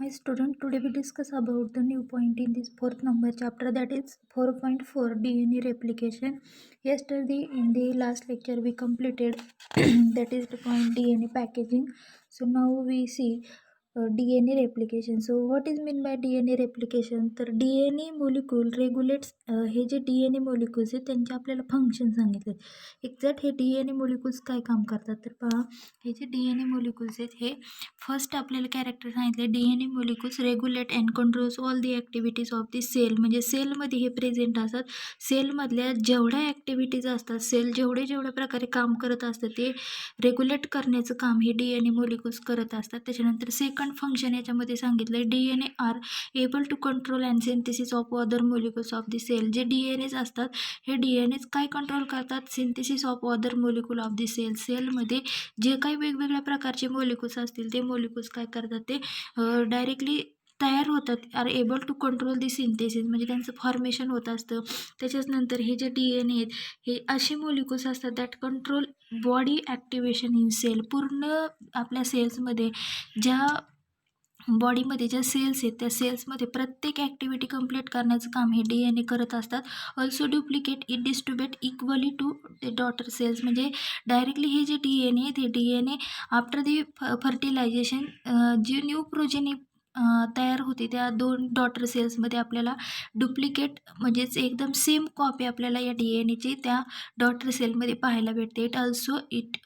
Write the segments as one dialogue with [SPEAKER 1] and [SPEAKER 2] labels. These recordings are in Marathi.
[SPEAKER 1] Hi student, today we discuss about the new point in this fourth number chapter, that is 4.4 DNA replication. Yesterday in the last lecture we completed that is the point DNA packaging. So now we see DNA replication. So what is mean by DNA replication? तर DNA molecule regulates हे जे DNA molecules आहेत त्यांचे आपल्याला फंक्शन सांगितले. एक्झॅक्ट हे DNA molecules काय काम करतात तर पहा, हे जे DNA molecules आहेत हे फर्स्ट आपल्याला कॅरेक्टर सांगितले, DNA molecules regulate and controls all the activities of the cell. म्हणजे सेलमध्ये हे प्रेझेंट असतात. सेलमधल्या जेवढ्या ॲक्टिव्हिटीज असतात, सेल जेवढ्या प्रकारे काम करत असतं ते रेग्युलेट करण्याचं काम हे DNA molecules करत असतात. त्याच्यानंतर सेकंड फंक्शन याच्यामध्ये सांगितलं आहे, DNA are able to control and synthesis of other molecules of the cell. जे DNAs असतात हे DNAs काय कंट्रोल करतात? Synthesis of other molecule of the cell. सेलमध्ये जे काही वेगवेगळ्या प्रकारचे मोलिक्युल्स असतील ते मोलिक्युल्स काय करतात, ते डायरेक्टली तयार होतात, are able to control the synthesis, म्हणजे त्यांचं फॉर्मेशन होत असतं. त्याच्यानंतर हे जे DNA आहेत हे असे मोलिक्युल्स असतात that control body activation in cell. पूर्ण आपल्या सेल्समध्ये ज्या बॉडीमध्ये ज्या सेल्स आहेत त्या सेल्समध्ये प्रत्येक ॲक्टिव्हिटी कंप्लीट करण्याचं काम हे DNA करत असतात. Also duplicate it distribute equally to the daughter cells. म्हणजे डायरेक्टली हे जे DNA आहेत हे DNA आफ्टर दी फर्टिलायझेशन जी न्यू प्रोजेनी तयार होते त्या दोन डॉटर सेल्समध्ये आपल्याला डुप्लिकेट म्हणजेच एकदम सेम कॉपी आपल्याला या DNAची त्या डॉटर सेलमध्ये पाहायला भेटते. It also it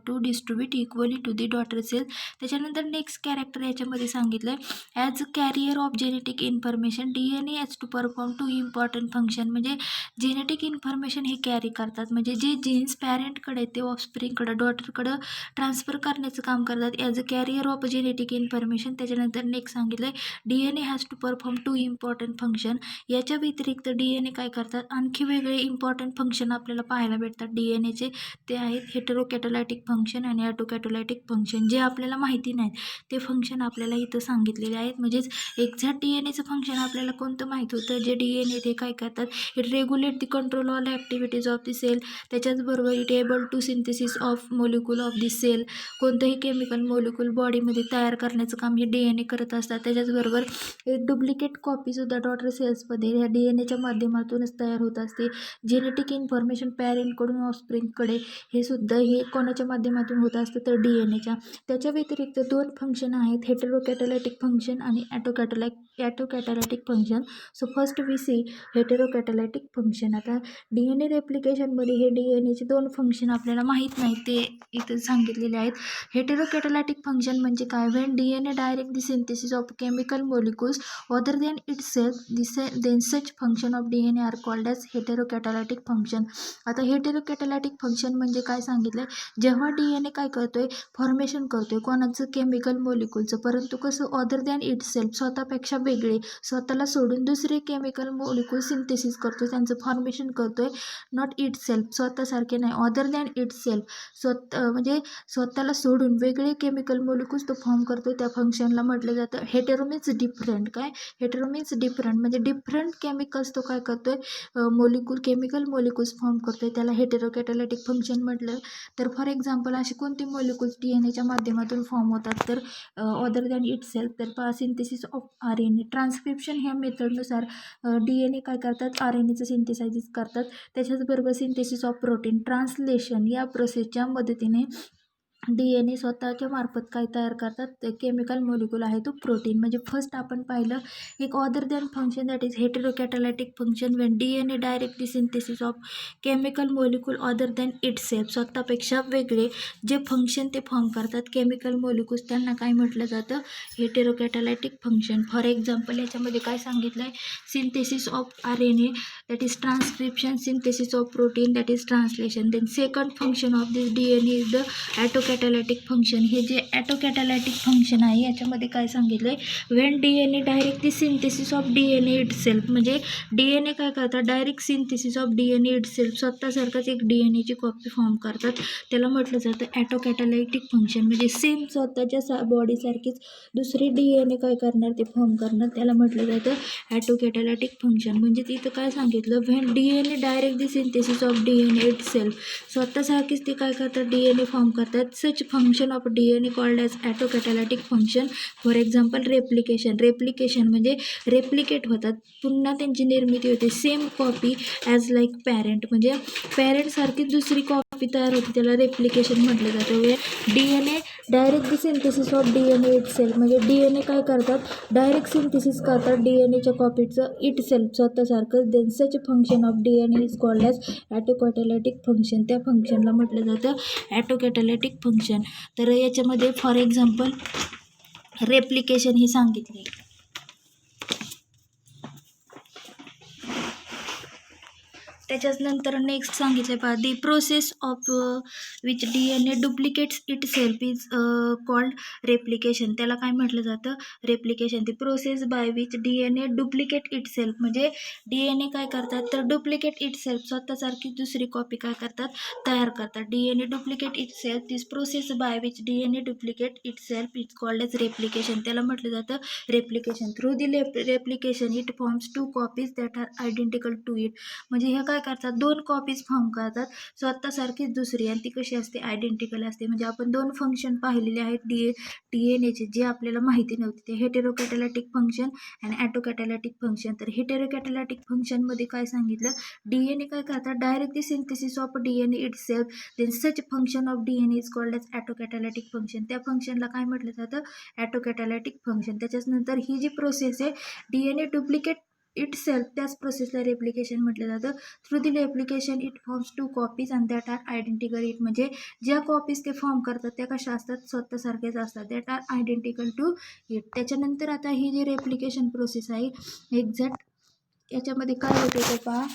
[SPEAKER 1] to distribute equally to the daughter cell. त्याच्यानंतर नेक्स्ट कॅरेक्टर याच्यामध्ये सांगितलं आहे, as a carrier of genetic information DNA as to perform two important function. म्हणजे जेनेटिक इन्फॉर्मेशन हे कॅरी करतात, म्हणजे जे जीन्स पॅरेंटकडे ते ऑफस्प्रिंगकडं डॉटरकडं ट्रान्सफर करण्याचं काम करतात as a carrier of genetic information. त्याच्यानंतर नेक्स्ट सांगितलं आहे, DNA has to perform two important function. याच्या व्यतिरिक्त DNA काय करतात, आणखी वेगळे इम्पॉर्टंट फंक्शन आपल्याला पाहायला भेटतात DNAचे. ते आहेत हेटेरोकॅटॅलायटिक फंक्शन आणि ॲटोकॅटॅलायटिक फंक्शन. जे आपल्याला माहिती नाहीत ते फंक्शन आपल्याला इथं सांगितलेले आहेत. म्हणजेच एक्झॅक्ट DNAचं फंक्शन आपल्याला कोणतं माहीत होतं, जे DNA ते काय करतात, it regulate the control all activities of the cell. त्याच्याचबरोबर it able to synthesis of molecule of the cell. कोणतंही केमिकल मोलिक्युल बॉडीमध्ये तयार करण्याचं काम हे DNA करत असतात. त्याच्याचबरोबर एक डुप्लिकेट कॉपीसुद्धा डॉटर सेल्समध्ये ह्या DNAच्या माध्यमातूनच तयार होत असते. जेनेटिक इन्फॉर्मेशन पॅरेंटकडून ऑफस्प्रिंगकडे हे सुद्धा हे कोणाच्या माध्यमातून होत असतं तर DNAच्या. त्याच्या व्यतिरिक्त दोन फंक्शन आहेत, हेटेरोकॅटॅलायटिक फंक्शन आणि autocatalytic function. So first we see heterocatalytic function. आता DNA रेप्लिकेशनमध्ये हे DNAचे दोन फंक्शन आपल्याला माहीत नाहीत, ते इथं सांगितलेले आहेत. हेटेरोकॅटॅलायटिक फंक्शन म्हणजे काय, when DNA direct the synthesis of chemical molecules other than itself then such function of DNA are called as heterocatalytic function. आता हेटेरोकॅटॅलायटिक फंक्शन म्हणजे काय सांगितलं आहे, जेव्हा DNA काय करतोय, फॉर्मेशन करतोय कोणाचं, केमिकल मोलिक्युलचं, परंतु कसं, अदर दॅन इटसेल्फ, स्वतःपेक्षा वेगळे, स्वतःला सोडून दुसरे केमिकल मोलिक्युल सिंथेसिस करतोय, त्यांचं फॉर्मेशन करतोय. नॉट इटसेल्फ, स्वतःसारखे नाही, अदर दॅन इटसेल्फ, म्हणजे स्वतःला सोडून वेगळे केमिकल मोलिक्युल्स तो फॉर्म करतोय, त्या फंक्शनला म्हटलं जातं हेटेरो मीन्स डिफरंट. काय, हेटेरो मीन्स डिफरंट, म्हणजे डिफरंट केमिकल्स तो काय करतोय, केमिकल मोलिक्युल्स फॉर्म करतोय, त्याला हेटेरोकॅटॅलायटिक फंक्शन म्हटलं. तर फॉर एक्झाम्पल असे कोणते मोलिक्युल्स DNAच्या माध्यमातून फॉर्म होतात, तर अदर दॅन इटसेल्फ, तर पहा सिंथेसिस ऑफ RNA. ट्रान्सक्रिप्शन ह्या मेथडनुसार DNA काय करतात, RNAचं सिंथेसायझिस करतात. त्याच्याचबरोबर सिंथेसिस ऑफ प्रोटीन, ट्रान्सलेशन या प्रोसेसच्या मदतीने DNA स्वतःच्या मार्फत काय तयार करतात, ते केमिकल मोलिक्युल आहे तो प्रोटीन. म्हणजे फर्स्ट आपण पाहिलं एक other than function, that is heterocatalytic function when DNA directly synthesis of chemical molecule other than itself, स्वतःपेक्षा वेगळे जे फंक्शन ते फॉर्म करतात केमिकल मोलिक्युल्स, त्यांना काय म्हटलं जातं, हेटेरोकॅटॅलायटिक फंक्शन. फॉर एक्झाम्पल याच्यामध्ये काय सांगितलं आहे, synthesis of RNA that is transcription, synthesis of protein that is translation. Then second function of this DNA is the autocatalytic function. हे जे ॲटोकॅटॅलायटिक फंक्शन आहे याच्यामध्ये काय सांगितलं आहे, when DNA directly synthesis of DNA itself. म्हणजे DNA काय करतात, direct synthesis of DNA itself, स्वतःसारखाच एक DNAची कॉपी फॉर्म करतात, त्याला म्हटलं जातं ॲटोकॅटॅलायटिक फंक्शन. म्हणजे सेम स्वतःच्या बॉडीसारखीच दुसरी DNA काय करणार, ते फॉर्म करणार, त्याला म्हटलं जातं ॲटोकॅटॅलायटिक फंक्शन. म्हणजे तिथं काय सांगितलं, when DNA direct the synthesis of DNA itself, स्वतःसारखीच ते काय करतात, DNA फॉर्म करतात. such function of DNA called as autocatalytic function. For example replication म्हणजे रेप्लिकेट होतात, पुन्हा त्यांची निर्मिती होते, same copy as like parent म्हणजे पॅरेंटसारखीच दुसरी कॉपी तयार होते, त्याला रेप्लिकेशन म्हटलं जातं. Way DNA direct the synthesis of DNA itself म्हणजे DNA काय करतात, डायरेक्ट सिंथेसिस करतात DNAच्या कॉपीचं इट सेल्फ स्वतःसारखं. Then such function of DNA is called as autocatalytic function. त्या फंक्शनला म्हटलं जातं ॲटोकॅटॅलिटिक फंक्शन. तर याच्यामध्ये फॉर एक्झाम्पल रेप्लिकेशन ही सांगितले. त्याच्याच नंतर नेक्स्ट सांगितले पहा, the process of which DNA duplicates it self is called replication. त्याला काय म्हटलं जातं, replication. The process by which DNA duplicate itself म्हणजे DNA काय करतात तर डुप्लिकेट इट सेल्फ स्वतःसारखी दुसरी कॉपी काय करतात, तयार करतात. DNA duplicate itself, this process by which DNA duplicate itself is called as replication. त्याला म्हटलं जातं replication. Through the replication it forms two copies that are identical to it म्हणजे हे काय करतात, दोन कॉपीज फॉर्म करतात स्वतःसारखीच दुसरी, आणि ती कशी असते, आयडेंटिकल असते. म्हणजे आपण दोन फंक्शन पाहिलेले आहेत DNAचे जे आपल्याला माहिती नव्हते, ते हेटेरोकॅटॅलिटिक फंक्शन आणि ॲटोकॅटॅलिटिक फंक्शन. तर हेटेरोकॅटॅलिटिक फंक्शनमध्ये काय सांगितलं, DNA काय करतात, direct the synthesis of DNA itself, then such function of DNA is called as autocatalytic function. त्या फंक्शनला काय म्हटलं जातं, ॲटोकॅटॅलिटिक फंक्शन. त्याच्याच नंतर ही जी प्रोसेस आहे DNA डुप्लिकेट इट सेल्फ, त्याच प्रोसेसला रेप्लिकेशन म्हटलं जातं. Through the replication it forms two copies and that are identical it म्हणजे ज्या कॉपीज ते फॉर्म करतात त्या कशा असतात, स्वतःसारख्याच असतात, that are identical to it. त्याच्यानंतर आता ही जी रेप्लिकेशन प्रोसेस आहे एक्झॅक्ट याच्यामध्ये काय होते ते पहा,